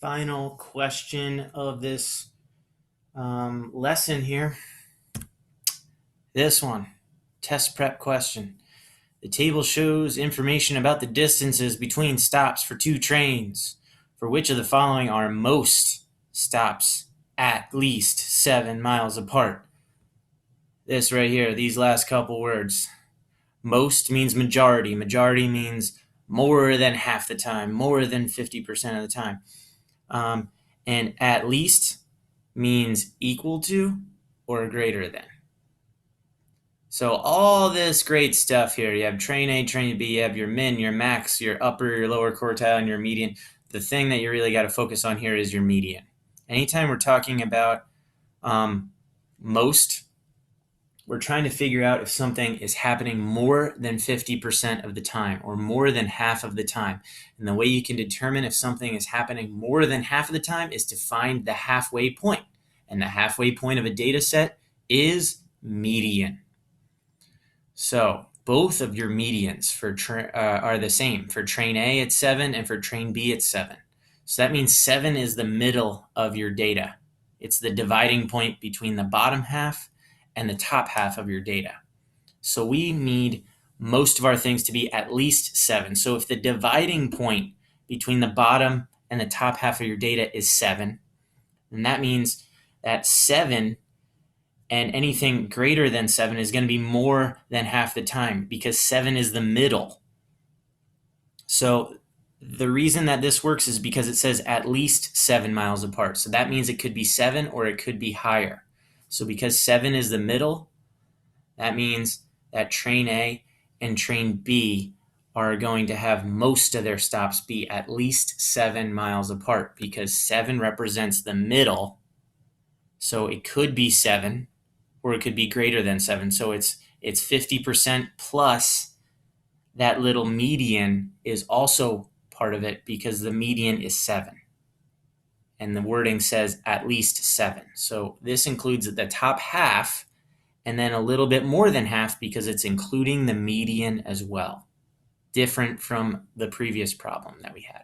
final question of this lesson here. This one, test prep question. The table shows information about the distances between stops for two trains. For which of the following are most stops at least 7 miles apart? This right here, these last couple words. Most means majority. Majority means more than half the time, more than 50% of the time. And at least means equal to or greater than. So all this great stuff here, you have train A, train B, you have your min, your max, your upper, your lower quartile, and your median. The thing that you really got to focus on here is your median. Anytime we're talking about most, we're trying to figure out if something is happening more than 50% of the time or more than half of the time. And the way you can determine if something is happening more than half of the time is to find the halfway point. And the halfway point of a data set is median. So both of your medians are the same. For train A, it's 7, and for train B, it's 7. So that means 7 is the middle of your data. It's the dividing point between the bottom half and the top half of your data. So we need most of our things to be at least 7. So if the dividing point between the bottom and the top half of your data is 7, then that means that 7 and anything greater than 7 is going to be more than half the time because 7 is the middle. So the reason that this works is because it says at least 7 miles apart. So that means it could be 7 or it could be higher. So because 7 is the middle, that means that train A and train B are going to have most of their stops be at least 7 miles apart because 7 represents the middle. So it could be 7 or it could be greater than 7. So it's 50% plus that little median is also part of it because the median is 7. And the wording says at least 7. So this includes the top half and then a little bit more than half because it's including the median as well. Different from the previous problem that we had.